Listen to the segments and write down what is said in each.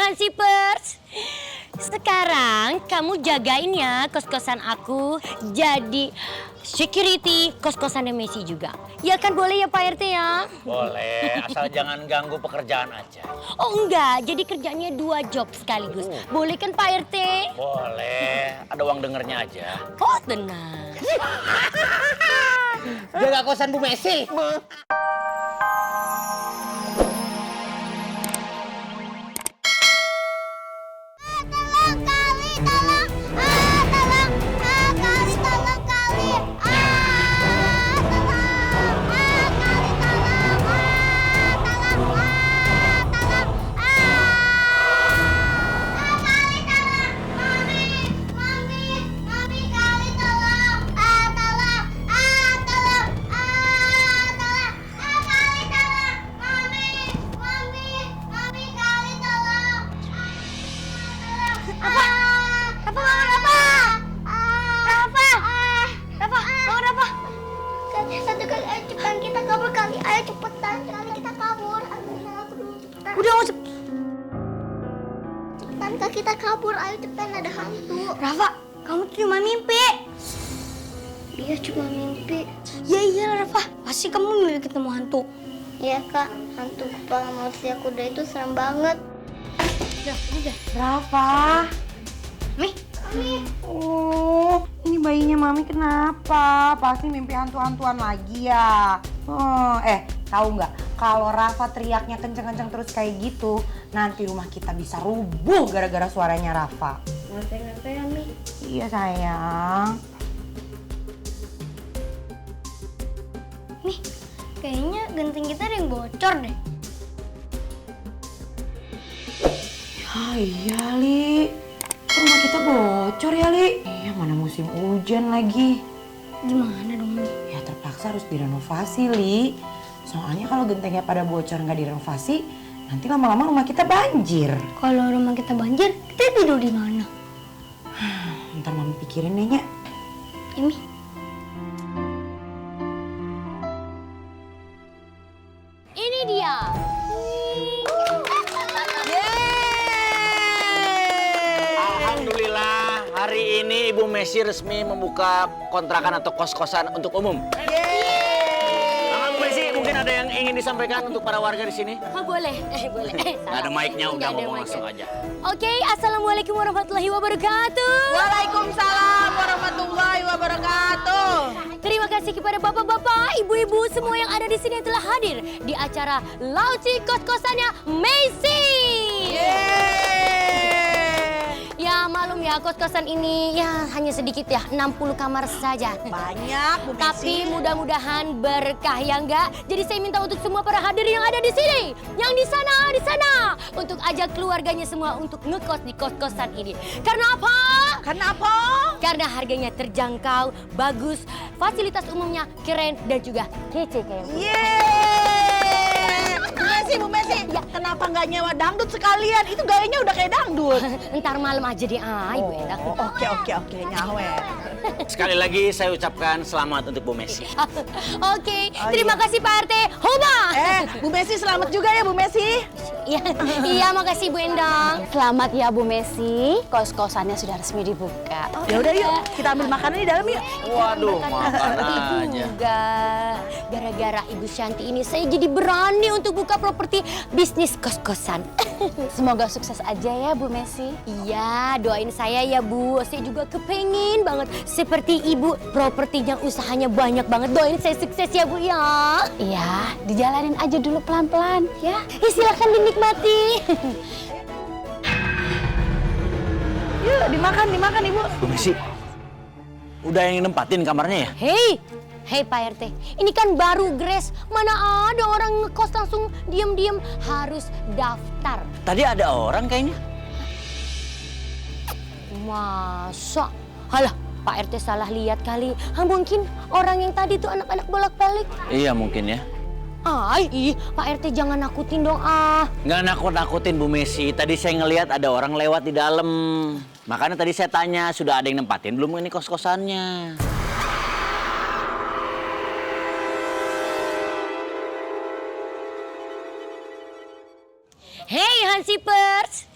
Hansipers. Sekarang kamu jagain ya kos-kosan aku. Jadi security kos-kosannya Messi juga. Ya kan boleh ya Pak RT ya? Boleh, asal jangan ganggu pekerjaan aja. Oh enggak, jadi kerjanya 2 job sekaligus. Boleh kan Pak RT? Boleh, ada uang dengernya aja. Oh tenang. Jaga kosan Bu Messi. Kita kabur, ayo cepetan, ada hantu. Rafa, kamu tuh cuma mimpi. Iya, cuma mimpi. Ya iya Rafa, pasti kamu mimpi ketemu hantu. Iya kak, hantu kepala manusia kuda itu serem banget. Udah. Rafa. Mi. Oh, ini bayinya Mami kenapa? Pasti mimpi hantu-hantuan lagi ya. Tahu nggak? Kalau Rafa teriaknya kenceng-kenceng terus kayak gitu, nanti rumah kita bisa rubuh gara-gara suaranya Rafa. Kenapa ya, Mi? Iya sayang. Nih, kayaknya genting kita ada yang bocor deh. Ah iya Li, rumah kita bocor ya Li. Iya mana musim hujan lagi. Gimana dong Mi? Ya terpaksa harus direnovasi Li. Soalnya kalau gentengnya pada bocor nggak direnovasi, nanti lama-lama rumah kita banjir. Kalau rumah kita banjir, kita tidur di mana? Ntar Mami pikirin deh, Nya. Mi. Ini dia. Alhamdulillah, hari ini Ibu Messi resmi membuka kontrakan atau kos-kosan untuk umum. Bu Messi, mungkin ada yang ingin disampaikan untuk para warga di sini? Oh, boleh. Boleh. Nggak ada mic-nya, udah Nggak ada ngomong mic-nya. langsung aja. Oke, assalamualaikum warahmatullahi wabarakatuh. Waalaikumsalam warahmatullahi wabarakatuh. Terima kasih kepada bapak-bapak, ibu-ibu semua yang ada di sini yang telah hadir di acara launching kos-kosannya Messi. Ya malum ya, kos-kosan ini ya hanya sedikit ya, 60 kamar saja. Banyak, Bu Tapi mudah-mudahan berkah ya enggak. Jadi saya minta untuk semua para hadirin yang ada di sini, yang di sana, untuk ajak keluarganya semua untuk ngekos di kos-kosan ini. Karena apa? Kenapa? Karena harganya terjangkau, bagus, fasilitas umumnya keren dan juga kece kayak gitu. Bu Messi, kenapa nggak nyewa dangdut sekalian? Itu gayanya udah kayak dangdut. Ntar malam aja deh, Ibu Endang. Oke, nyawet. Sekali lagi saya ucapkan selamat untuk Bu Messi. Oke, terima kasih Pak RT. Hoba! Bu Messi selamat juga ya Bu Messi. Iya, makasih Bu Endang. Selamat ya Bu Messi, kos-kosannya sudah resmi dibuka. Ya udah yuk, kita ambil makanan di dalam yuk. Waduh, makan aja. Juga gara-gara Ibu Shanti ini saya jadi berani untuk buka properti bisnis kos-kosan. Semoga sukses aja ya Bu Messi. Iya, doain saya ya Bu. Saya juga kepengen banget seperti Ibu, propertinya usahanya banyak banget. Doain saya sukses ya Bu ya. Iya, dijalanin aja dulu pelan-pelan ya. Silakan dinikmati. Yuk, dimakan Ibu. Bu Messi, udah yang nempatin kamarnya ya? Hei Pak RT, ini kan baru Grace. Mana ada orang ngekos langsung diem-diem, harus daftar. Tadi ada orang kayaknya. Masa? Halah, Pak RT salah lihat kali. Mungkin orang yang tadi tuh anak-anak bolak-balik. Iya mungkin ya. Pak RT jangan nakutin dong Nggak nakut-nakutin Bu Messi. Tadi saya ngelihat ada orang lewat di dalam. Makanya tadi saya tanya, sudah ada yang nempatin belum ini kos-kosannya? Hey Hansipers,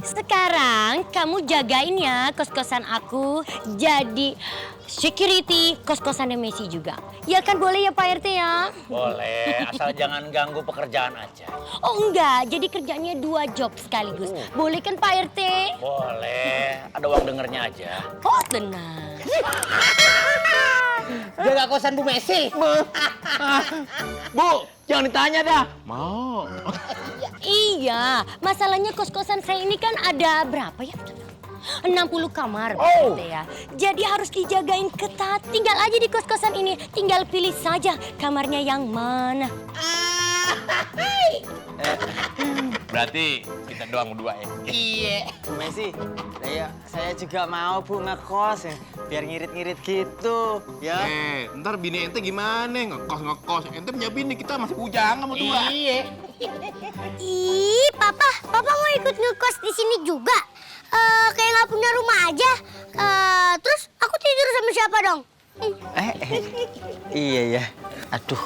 sekarang kamu jagain ya kos-kosan aku jadi security kos-kosannya Messi juga. Ya kan boleh ya Pak RT ya? Boleh, asal jangan ganggu pekerjaan aja. Oh enggak, jadi kerjanya 2 job sekaligus. Boleh kan Pak RT? Boleh, ada uang dengernya aja. Oh tenang. Jaga kosan Bu Messi. Bu, jangan ditanya dah. Mau. Iya, masalahnya kos-kosan saya ini kan ada berapa ya? 60 kamar Oh. Pak RT ya. Jadi harus dijagain ketat. Tinggal aja di kos-kosan ini, tinggal pilih saja kamarnya yang mana. Berarti kita doang berdua ya. Iya, Bu Messi, saya juga mau Bu ngekos ya, biar ngirit-ngirit gitu, ya. Ntar bini ente gimana? Ngekos. Ente punya bini, kita masih bujang sama dua. Iya. Ih, Papa mau ikut ngekos di sini juga? Kayak nggak punya rumah aja. Terus aku tidur sama siapa dong? Iya ya. Aduh.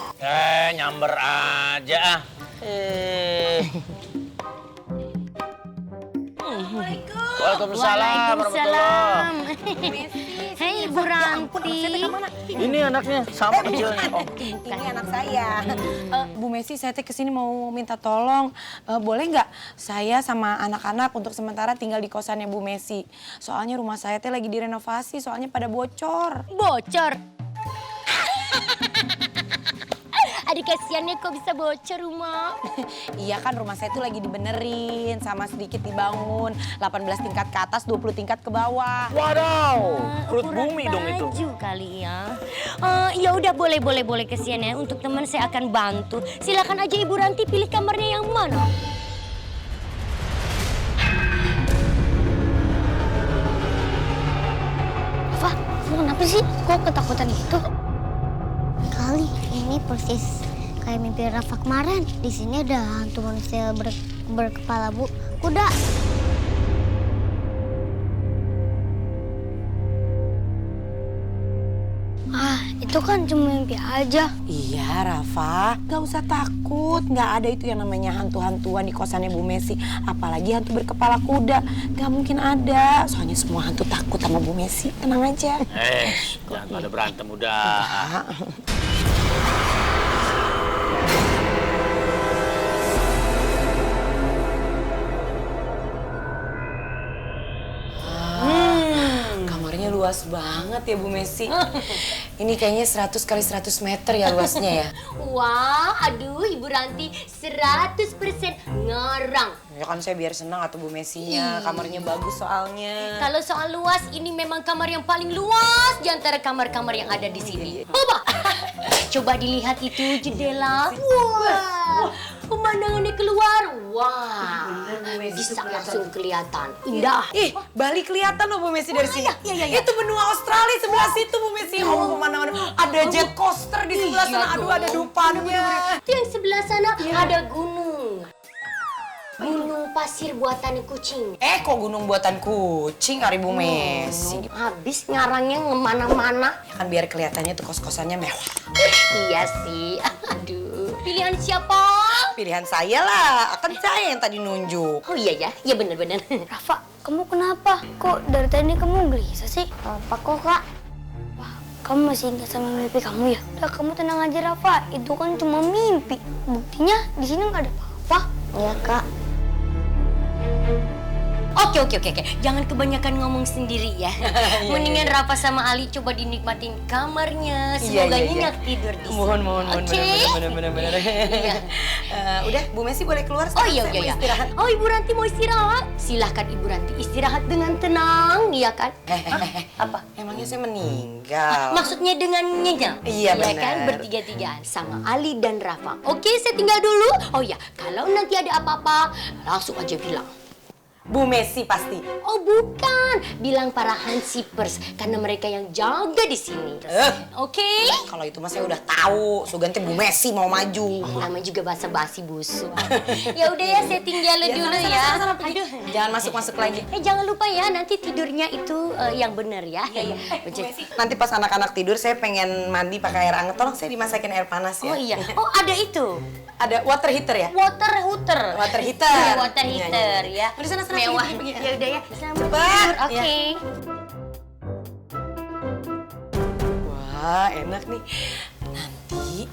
Nyamber aja ah. Waalaikumsalam warahmatullahi. Hei Ibu Ranti. Ini anaknya sama kecilnya. Oh. Ini anak saya. Bu Messi, saya teh kesini mau minta tolong. Boleh nggak saya sama anak-anak untuk sementara tinggal di kosannya Bu Messi? Soalnya rumah saya teh lagi direnovasi, soalnya pada bocor. Bocor. Adik kasiannya kok bisa bocor rumah. Iya kan rumah saya tuh lagi dibenerin, sama sedikit dibangun. 18 tingkat ke atas, 20 tingkat ke bawah. Wadaw, perut Ukuran bumi dong itu. baju kali ya. Ya udah boleh kasihan ya. Untuk teman saya akan bantu. Silakan aja Ibu Ranti pilih kamarnya yang mana. Wah, kenapa sih? Kok ketakutan gitu? Kali ini persis kayak mimpi Rafa kemarin. Di sini ada hantu manusia berkepala kuda. Itu kan cuma mimpi aja. Iya Rafa, gak usah takut. Gak ada itu yang namanya hantu-hantuan di kosannya Bu Messi. Apalagi hantu berkepala kuda. Gak mungkin ada. Soalnya semua hantu takut sama Bu Messi. Tenang aja. Jangan pada berantem udah. Kamarnya luas banget ya Bu Messi. Ini kayaknya 100 kali 100 meter ya luasnya ya. Wah, aduh Ibu Ranti 100% ngarang. Ya kan saya biar senang atau Bu Messinya. Kamarnya bagus soalnya. Kalau soal luas, ini memang kamar yang paling luas di antara kamar-kamar yang ada di sini. Coba, coba dilihat itu jendela. Wah, pemandangannya keluar. Wah, bisa langsung kelihatan. Indah. Ih, Bali kelihatan loh Bu Messi dari sini. iya. Itu benua Australia sebelah situ Bu Messi. Oh, pemandangan. Ada jet coaster di sebelah sana. Aduh, ada dupannya. Itu yang sebelah sana ada gunung. Gunung pasir buatan kucing. Kok gunung buatan kucing, Ari Bu Messi. Habis ngarangnya kemana-mana. Ya kan biar kelihatannya tuh kos-kosannya mewah. Iya sih. Aduh. Pilihan siapa? Pilihan saya lah, akan saya yang tadi nunjuk. Oh iya ya, ya benar-benar. Rafa, kamu kenapa? Kok dari tadi kamu gelisah sih? Apa kok, Kak? Wah, kamu masih ingat sama mimpi kamu ya? Udah, kamu tenang aja, Rafa. Itu kan cuma mimpi. Buktinya di sini nggak ada apa-apa. Iya, Kak. Oke. Jangan kebanyakan ngomong sendiri ya. Mendingan Rafa sama Ali coba dinikmatin kamarnya. Semoga nyenyak tidur di sini. Mohon, Oke? bener. Iya. Udah, Bu Messi boleh keluar Oh sekarang. iya. Saya mau istirahat. Oh Ibu Ranti mau istirahat? Silahkan Ibu Ranti istirahat dengan tenang, ya kan? Apa? Emangnya saya meninggal? Maksudnya dengan nyenyak? Iya, Ya benar. kan, bertiga-tigaan sama Ali dan Rafa. Oke, saya tinggal dulu. Oh ya, kalau nanti ada apa-apa, langsung aja bilang. Bu Messi pasti. Oh bukan, bilang para Hansipers karena mereka yang jaga di sini. Oke? Kalau itu mah saya udah tahu. Suganti Bu Messi mau maju. Namanya juga basa-basi busuk. Ya udah ya, saya tinggal dulu ya. Aduh. Jangan masuk-masuk lagi. Jangan lupa ya, nanti tidurnya itu yang benar ya. Iya. Nanti pas anak-anak tidur saya pengen mandi pakai air hangat. Tolong saya dimasakin air panas ya. Oh iya. Oh ada itu. Ada water heater ya? Water heater. Water heater. Iya, water heater ya. Udah sana Mewah. pergi. Ya udah ya. Selamat Cepat. tidur. Oke. Wah, enak nih. Nanti